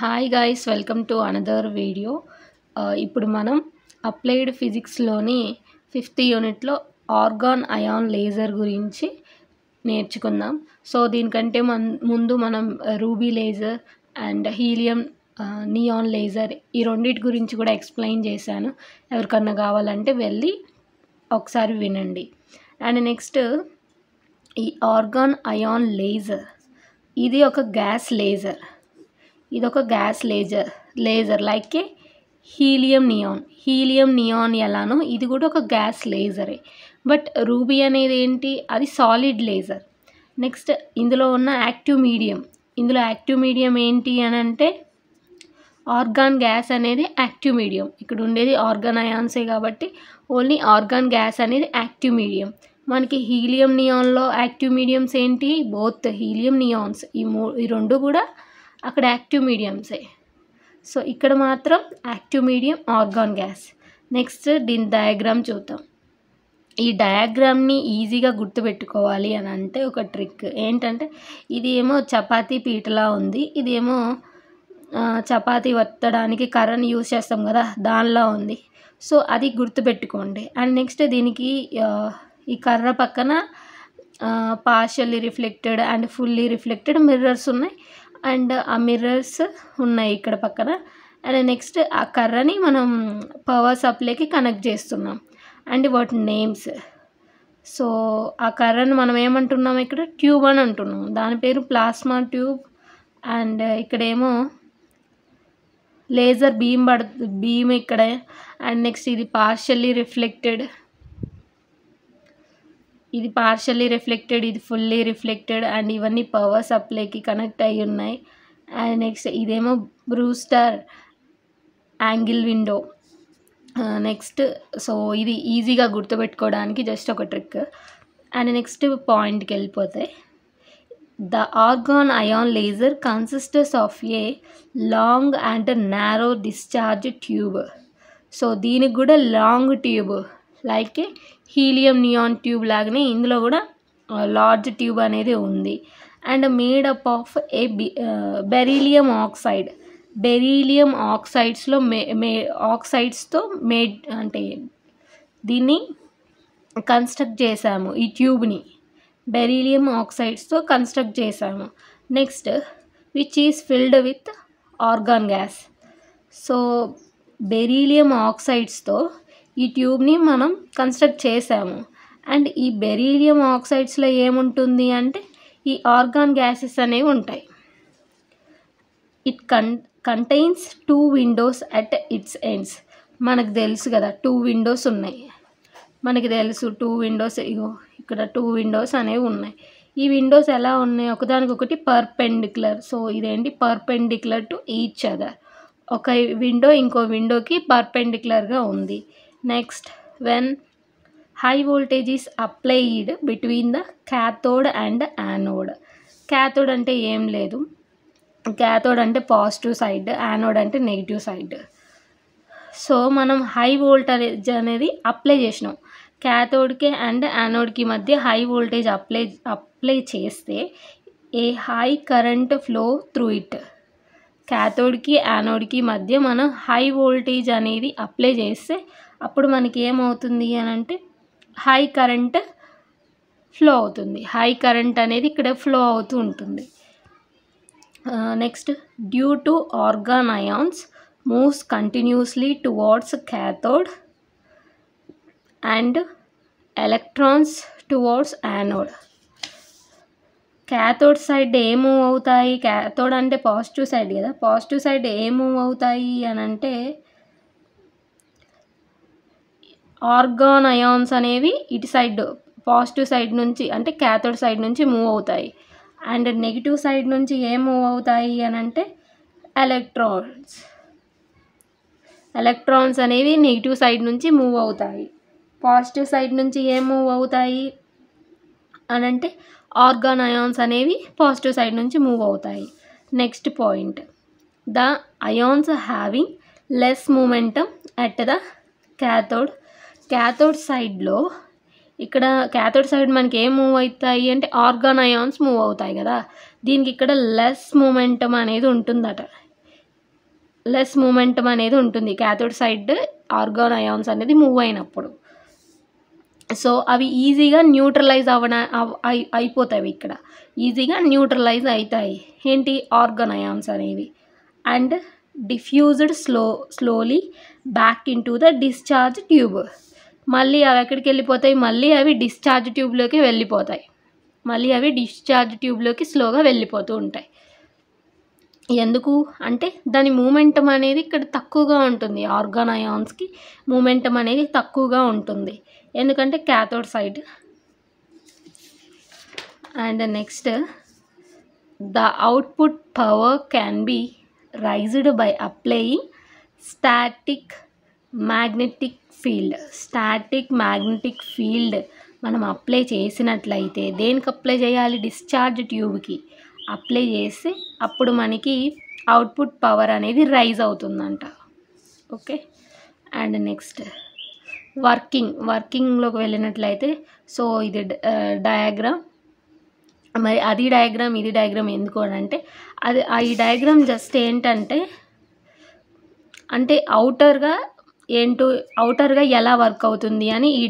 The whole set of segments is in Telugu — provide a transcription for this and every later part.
Hi guys, welcome to another video. ఇప్పుడు మనం అప్లైడ్ ఫిజిక్స్లోని 5th యూనిట్లో ఆర్గాన్ అయాన్ లేజర్ గురించి నేర్చుకుందాం. సో దీనికంటే ముందు మనం ruby laser and helium neon laser ఈ రెండింటి గురించి కూడా ఎక్స్ప్లెయిన్ చేశాను. ఎవరికన్నా కావాలంటే వెళ్ళి ఒకసారి వినండి. అండ్ నెక్స్ట్ ఈ ఆర్గాన్ అయాన్ లేజర్ ఇది ఒక గ్యాస్ లేజర్. ఇదొక gas laser like a helium neon ఎలానో ఇది కూడా ఒక గ్యాస్ లేజరే. బట్ రూబీ అనేది ఏంటి, అది సాలిడ్ లేజర్. నెక్స్ట్ ఇందులో ఉన్న యాక్టివ్ మీడియం ఏంటి అని అంటే ఆర్గాన్ గ్యాస్ అనేది యాక్టివ్ మీడియం. ఇక్కడ ఉండేది ఆర్గాన్ అయాన్సే కాబట్టి ఓన్లీ ఆర్గాన్ గ్యాస్ అనేది యాక్టివ్ మీడియం. మనకి హీలియం నియాన్లో యాక్టివ్ మీడియంస్ ఏంటి, బోత్ హీలియం నియాన్స్ ఈ రెండు కూడా అక్కడ యాక్టివ్ మీడియంసే. సో ఇక్కడ మాత్రం active medium organ gas. Next దీని డయాగ్రామ్ చూద్దాం. ఈ డయాగ్రామ్ని ఈజీగా గుర్తుపెట్టుకోవాలి అని అంటే ఒక ట్రిక్ ఏంటంటే, ఇది ఏమో చపాతీ పీటలా ఉంది, ఇది ఏమో చపాతీ వత్తడానికి కర్రని యూజ్ చేస్తాం కదా, దానిలా ఉంది. సో అది గుర్తుపెట్టుకోండి. అండ్ నెక్స్ట్ దీనికి ఈ కర్ర పక్కన partially reflected and fully reflected mirrors ఉన్నాయి. అండ్ ఆ మిర్రర్స్ ఉన్నాయి ఇక్కడ పక్కన. అండ్ నెక్స్ట్ ఆ కర్రని మనం పవర్ సప్లైకి కనెక్ట్ చేస్తున్నాం. అండ్ వాటి నేమ్స్. సో ఆ కర్రని మనం ఏమంటున్నాం, ఇక్కడ ట్యూబ్ అని అంటున్నాం, దాని పేరు ప్లాస్మా ట్యూబ్. అండ్ ఇక్కడేమో లేజర్ బీమ్ ఇక్కడ. అండ్ నెక్స్ట్ ఇది పార్షియల్లీ రిఫ్లెక్టెడ్, ఇది ఫుల్లీ రిఫ్లెక్టెడ్. అండ్ ఇవన్నీ పవర్ సప్లైకి కనెక్ట్ అయ్యి ఉన్నాయి. అండ్ నెక్స్ట్ ఇదేమో Brewster angle window. Next so ఇది ఈజీగా గుర్తుపెట్టుకోవడానికి జస్ట్ ఒక ట్రిక్. అండ్ నెక్స్ట్ పాయింట్కి వెళ్ళిపోతే, the argon ion laser consists of a long and narrow discharge tube. So దీనికి కూడా long tube like a helium neon tube లాగానే ఇందులో కూడా లార్జ్ ట్యూబ్ అనేది ఉంది. And made up of a beryllium ఆక్సైడ్స్లో ఆక్సైడ్స్తో మేడ్ అంటే దీన్ని కన్స్ట్రక్ట్ చేసాము. ఈ ట్యూబ్ని బెరీలియం ఆక్సైడ్స్తో కన్స్ట్రక్ట్ చేసాము. Next which is filled with argon gas. So beryllium ఆక్సైడ్స్తో ఈ ట్యూబ్ని మనం కన్స్ట్రక్ట్ చేసాము. అండ్ ఈ బెరీలియం ఆక్సైడ్స్లో ఏముంటుంది అంటే ఈ ఆర్గాన్ గ్యాసెస్ అనేవి ఉంటాయి. It contains 2 Windows at its ends. మనకు తెలుసు కదా 2 విండోస్ ఉన్నాయి, మనకి తెలుసు 2 విండోస్. ఇగో ఇక్కడ 2 విండోస్ అనేవి ఉన్నాయి. ఈ విండోస్ ఎలా ఉన్నాయి, ఒకదానికొకటి పర్పెండిక్యులర్. సో ఇదేంటి, పర్పెండిక్యులర్ టు ఈచ్ అదర్. ఒక విండో ఇంకో విండోకి పర్పెండిక్యులర్గా ఉంది. Next when high voltage is applied between the cathode and anode. Cathode అంటే ఏం లేదు, క్యాథోడ్ అంటే పాజిటివ్ సైడ్, యానోడ్ అంటే నెగిటివ్ సైడ్. సో మనం హై వోల్టేజ్ అనేది అప్లై చేసినాం క్యాథోడ్కి అండ్ యానోడ్కి మధ్య. హై వోల్టేజ్ అప్లై చేస్తే a high current flow through it. క్యాథోడ్కి యానోడ్కి మధ్య మనం హై వోల్టేజ్ అనేది అప్లై చేస్తే అప్పుడు మనకి ఏమవుతుంది అని అంటే హై కరెంట్ ఫ్లో అవుతుంది. హై కరెంట్ అనేది ఇక్కడ ఫ్లో అవుతూ ఉంటుంది. Next due to organ ions moves continuously towards cathode and electrons towards anode. Cathode side A move అవుతాయి, క్యాథోడ్ అంటే పాజిటివ్ సైడ్ కదా, పాజిటివ్ సైడ్ ఏ మూవ్ అవుతాయి అని అంటే ఆర్గాన్ అయాన్స్ అనేవి ఇటు సైడ్ పాజిటివ్ సైడ్ నుంచి అంటే క్యాథోడ్ సైడ్ నుంచి మూవ్ అవుతాయి. అండ్ నెగిటివ్ సైడ్ నుంచి ఏం మూవ్ అవుతాయి అని అంటే ఎలక్ట్రాన్స్ అనేవి నెగిటివ్ సైడ్ నుంచి మూవ్ అవుతాయి. పాజిటివ్ సైడ్ నుంచి ఏం మూవ్ అవుతాయి అని అంటే ఆర్గాన్ అయాన్స్ అనేవి పాజిటివ్ సైడ్ నుంచి మూవ్ అవుతాయి. Next point, the ions having less momentum at the cathode సైడ్లో. ఇక్కడ క్యాథోడ్ సైడ్ మనకి ఏం మూవ్ అవుతాయి అంటే ఆర్గాన్ అయాన్స్ మూవ్ అవుతాయి కదా, దీనికి ఇక్కడ లెస్ మూమెంటమ్ అనేది ఉంటుందట. లెస్ మూమెంటం అనేది ఉంటుంది క్యాథోడ్ సైడ్ ఆర్గాన్ అయాన్స్ అనేది మూవ్ అయినప్పుడు. సో అవి ఈజీగా న్యూట్రలైజ్ అయిపోతాయి, ఇక్కడ ఈజీగా న్యూట్రలైజ్ అవుతాయి ఏంటి ఆర్గాన్ అయాన్స్ అనేవి. And diffused slowly back in to the discharge tube. మళ్ళీ అవి ఎక్కడికి వెళ్ళిపోతాయి, మళ్ళీ అవి డిశ్చార్జ్ ట్యూబ్లోకి వెళ్ళిపోతాయి, మళ్ళీ అవి డిశ్చార్జ్ ట్యూబ్లోకి స్లోగా వెళ్ళిపోతూ ఉంటాయి. ఎందుకు అంటే దాని మూమెంటం అనేది ఇక్కడ తక్కువగా ఉంటుంది, ఆర్గాన్ అయాన్స్కి మూమెంటం అనేది తక్కువగా ఉంటుంది ఎందుకంటే cathode side. And next the output power can be raised by applying static magnetic field మనం అప్లై చేసినట్లయితే దేనికి అప్లై చేయాలి, డిశ్చార్జ్ ట్యూబ్కి అప్లై చేస్తే అప్పుడు మనకి అవుట్పుట్ పవర్ అనేది రైజ్ అవుతుందంట. ఓకే. అండ్ నెక్స్ట్ వర్కింగ్లోకి వెళ్ళినట్లయితే సో ఇది డయాగ్రామ్, మరి అది డయాగ్రామ్ ఇది డయాగ్రామ్ ఎందుకు అని అంటే ఈ డయాగ్రామ్ జస్ట్ ఏంటంటే అవుటర్గా ఎలా వర్క్ అవుతుంది అని ఈ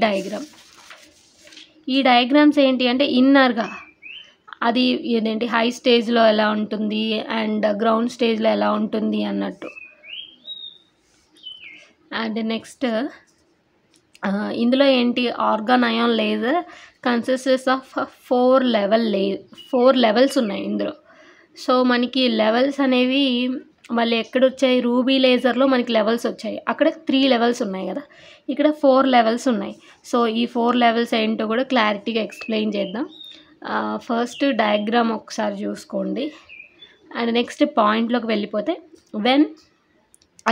డయాగ్రామ్స్ ఏంటి అంటే ఇన్నర్గా అది ఏదేంటి హై స్టేజ్లో ఎలా ఉంటుంది అండ్ గ్రౌండ్ స్టేజ్లో ఎలా ఉంటుంది అన్నట్టు. అండ్ నెక్స్ట్ ఇందులో ఏంటి argon ion laser consistence of 4 levels ఉన్నాయి ఇందులో. సో మనకి లెవెల్స్ అనేవి మళ్ళీ ఎక్కడ వచ్చాయి, రూబీ లేజర్లో మనకి లెవెల్స్ వచ్చాయి, అక్కడ 3 లెవెల్స్ ఉన్నాయి కదా, ఇక్కడ 4 లెవెల్స్ ఉన్నాయి. సో ఈ 4 లెవెల్స్ ఏంటో కూడా క్లారిటీగా ఎక్స్ప్లెయిన్ చేద్దాం. ఫస్ట్ డయాగ్రామ్ ఒకసారి చూసుకోండి. అండ్ నెక్స్ట్ పాయింట్లోకి వెళ్ళిపోతే when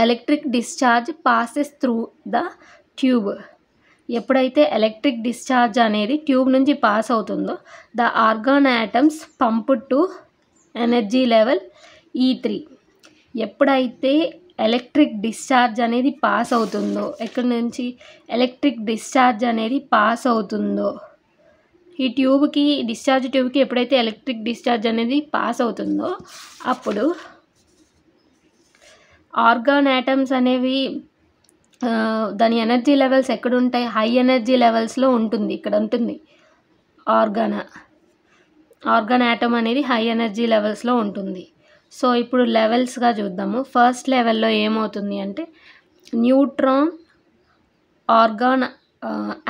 electric discharge passes through the tube, ఎప్పుడైతే ఎలక్ట్రిక్ డిశ్చార్జ్ అనేది ట్యూబ్ నుంచి పాస్ అవుతుందో the organ atoms pumped to energy level E3. ఎప్పుడైతే ఎలక్ట్రిక్ డిశ్చార్జ్ అనేది పాస్ అవుతుందో, ఎక్కడి నుంచి ఎలక్ట్రిక్ డిశ్చార్జ్ అనేది పాస్ అవుతుందో ఈ ట్యూబ్కి డిశ్చార్జ్ ట్యూబ్కి ఎప్పుడైతే ఎలక్ట్రిక్ డిశ్చార్జ్ అనేది పాస్ అవుతుందో అప్పుడు ఆర్గాన్ యాటమ్స్ అనేవి దాని ఎనర్జీ లెవెల్స్ ఎక్కడ ఉంటాయి, హై ఎనర్జీ లెవెల్స్లో ఉంటుంది, ఇక్కడ ఉంటుంది ఆర్గాన్ యాటమ్ అనేది హై ఎనర్జీ లెవెల్స్లో ఉంటుంది. సో ఇప్పుడు లెవెల్స్గా చూద్దాము. ఫస్ట్ లెవెల్లో ఏమవుతుంది అంటే neutron argon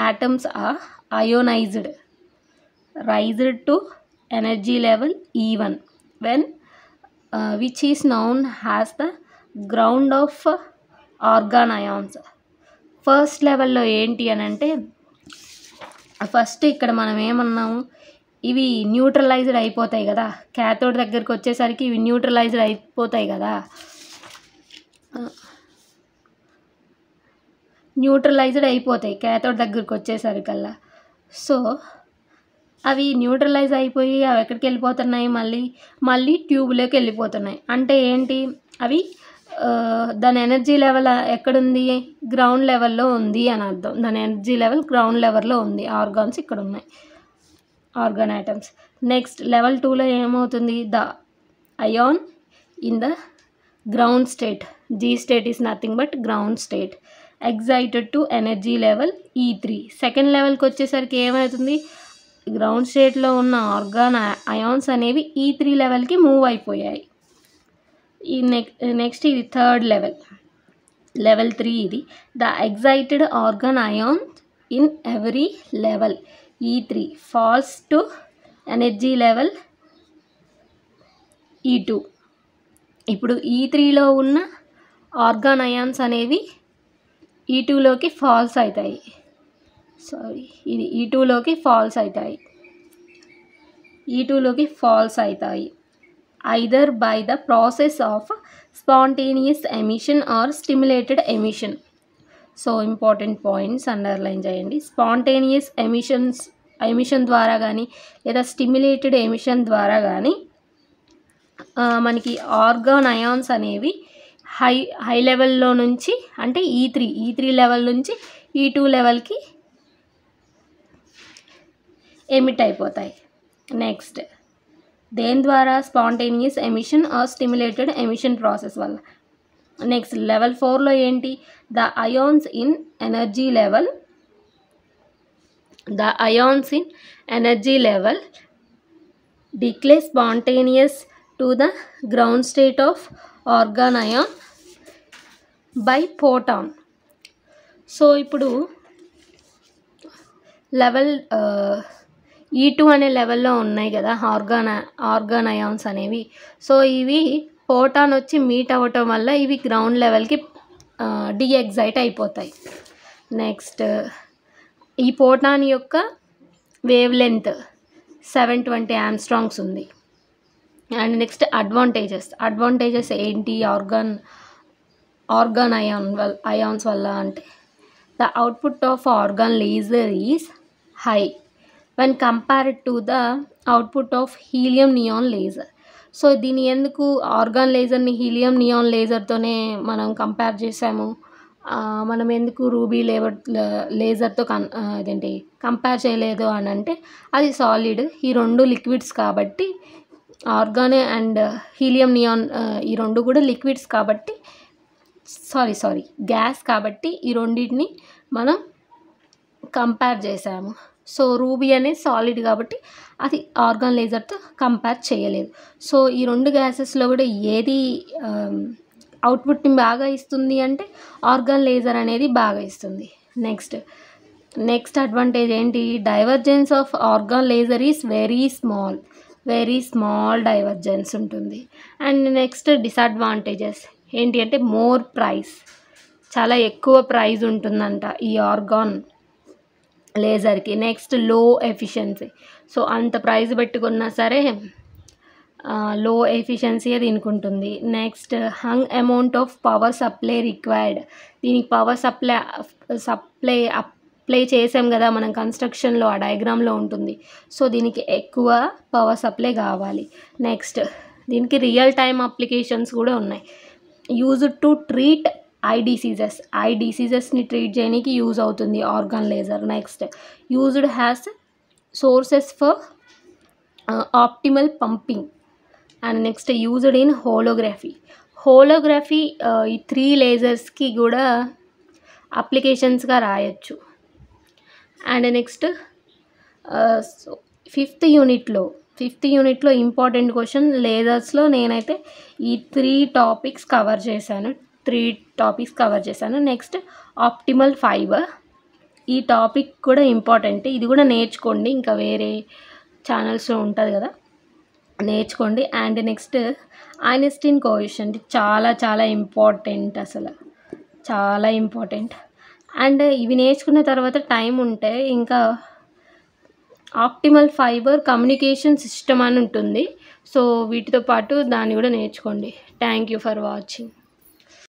atoms are ionized raised to energy level E1 when which is known as the ground of argon ions. First లెవెల్లో ఏంటి అని అంటే ఫస్ట్ ఇక్కడ మనం ఏమన్నాము, ఇవి న్యూట్రలైజ్డ్ అయిపోతాయి కదా, క్యాథోడ్ దగ్గరికి వచ్చేసరికి ఇవి న్యూట్రలైజ్డ్ అయిపోతాయి కదా, క్యాథోడ్ దగ్గరికి వచ్చేసరికల్లా. సో అవి న్యూట్రలైజ్ అయిపోయి అవి ఎక్కడికి వెళ్ళిపోతున్నాయి, మళ్ళీ ట్యూబ్లోకి వెళ్ళిపోతున్నాయి. అంటే ఏంటి, అవి దాని ఎనర్జీ లెవెల్ ఎక్కడుంది, గ్రౌండ్ లెవెల్లో ఉంది అని అర్థం. దాని ఎనర్జీ లెవెల్ గ్రౌండ్ లెవెల్లో ఉంది, ఆర్గాన్స్ ఇక్కడ ఉన్నాయి, ఆర్గాన్ యాటమ్స్. నెక్స్ట్ లెవెల్ 2లో ఏమవుతుంది, the ion in the ground state, G state is nothing but ground state, excited to energy level E3. Second లెవెల్కి వచ్చేసరికి ఏమవుతుంది, గ్రౌండ్ స్టేట్లో ఉన్న ఆర్గాన్ అయాన్స్ అనేవి E3 లెవెల్కి మూవ్ అయిపోయాయి. ఈ నెక్స్ట్ ఇది థర్డ్ లెవెల్ 3 ఇది. The excited argon ion in every level E3 falls to energy level E2. ఇప్పుడు E3లో ఉన్న ఆర్గాన్ అయాన్స్ అనేవి E2లోకి ఫాల్స్ అవుతాయి, ఇది E2లోకి ఫాల్స్ అవుతాయి either by the process of spontaneous emission or stimulated emission. So important points underline చేయండి. స్పాంటేనియస్ ఎమిషన్ ద్వారా కానీ లేదా స్టిమ్యులేటెడ్ ఎమిషన్ ద్వారా కానీ మనకి ఆర్గాన్ అయాన్స్ అనేవి హై లెవెల్లో నుంచి అంటే E3 లెవెల్ నుంచి E2 లెవెల్కి ఎమిట్ అయిపోతాయి. నెక్స్ట్ దేని ద్వారా, spontaneous emission or stimulated emission process వల్ల. నెక్స్ట్ లెవెల్ 4లో ఏంటి, the ions in energy level decay spontaneous to the ground state of organ ion by photon. So ఇప్పుడు లెవెల్ E2 అనే లెవెల్లో ఉన్నాయి కదా ఆర్గాన్ అయాన్స్ అనేవి. సో ఇవి ఫోటాన్ వచ్చి మీట్ అవ్వటం వల్ల ఇవి గ్రౌండ్ లెవెల్కి డీఎగ్జైట్ అయిపోతాయి. నెక్స్ట్ ఈ ఫోటాన్ యొక్క వేవ్ లెంత్ 720 ఆమ్స్ట్రాంగ్స్ ఉంది. అండ్ నెక్స్ట్ అడ్వాంటేజెస్ ఏంటి ఆర్గాన్ అయాన్స్ వల్ల అంటే, the output of argon laser is high when compared to the output of helium neon laser. So దీని ఎందుకు ఆర్గాన్ లేజర్ని హీలియం నియాన్ లేజర్తోనే మనం కంపేర్ చేసాము, మనం ఎందుకు రూబీ లేజర్తో కంపేర్ చేయలేదు అని అంటే, అది సాలిడ్, ఈ రెండు లిక్విడ్స్ కాబట్టి, ఆర్గాన్ అండ్ హీలియం నియాన్ ఈ రెండు కూడా లిక్విడ్స్ కాబట్టి సారీ గ్యాస్ కాబట్టి ఈ రెండింటిని మనం కంపేర్ చేసాము. సో రూబీ అనేది సాలిడ్ కాబట్టి అది ఆర్గాన్ లేజర్తో కంపేర్ చేయలేదు. సో ఈ రెండు గ్యాసెస్లో కూడా ఏది అవుట్పుట్ని బాగా ఇస్తుంది అంటే ఆర్గాన్ లేజర్ అనేది బాగా ఇస్తుంది. నెక్స్ట్ అడ్వాంటేజ్ ఏంటి, divergence of argon laser is very small divergence ఉంటుంది. అండ్ నెక్స్ట్ డిసడ్వాంటేజెస్ ఏంటి అంటే, మోర్ ప్రైస్, చాలా ఎక్కువ ప్రైస్ ఉంటుందంట ఈ ఆర్గాన్ లేజర్కి. నెక్స్ట్ లో ఎఫిషియన్సీ, సో అంత ప్రైస్ పెట్టుకున్నా సరే లో ఎఫిషియన్సీ దీనికి ఉంటుంది. నెక్స్ట్ హంగ్ amount of power supply required, దీనికి పవర్ అప్లై చేసాం కదా మనం కన్స్ట్రక్షన్లో, ఆ డయాగ్రామ్లో ఉంటుంది. సో దీనికి ఎక్కువ పవర్ సప్లై కావాలి. నెక్స్ట్ దీనికి రియల్ టైమ్ అప్లికేషన్స్ కూడా ఉన్నాయి. యూజ్డ్ టు ట్రీట్ ఐ డిసీజెస్ని ట్రీట్ చేయడానికి యూజ్ అవుతుంది argon laser. Next used has sources for optimal pumping. And next used in holography ఈ 3 లేజర్స్కి కూడా అప్లికేషన్స్గా రాయొచ్చు. అండ్ నెక్స్ట్ ఫిఫ్త్ యూనిట్లో ఇంపార్టెంట్ క్వశ్చన్ లేజర్స్లో నేనైతే ఈ 3 టాపిక్స్ కవర్ చేశాను. నెక్స్ట్ ఆప్టిమల్ ఫైబర్, ఈ టాపిక్ కూడా ఇంపార్టెంట్, ఇది కూడా నేర్చుకోండి, ఇంకా వేరే ఛానల్స్లో ఉంటుంది కదా, నేర్చుకోండి. అండ్ నెక్స్ట్ ఐన్స్టీన్ కోఎఫిషియంట్, చాలా ఇంపార్టెంట్, అసలు చాలా ఇంపార్టెంట్. అండ్ ఇవి నేర్చుకున్న తర్వాత టైం ఉంటే ఇంకా ఆప్టిమల్ ఫైబర్ కమ్యూనికేషన్ సిస్టమ్ అని ఉంటుంది. సో వీటితో పాటు దాన్ని కూడా నేర్చుకోండి. Thank you for watching.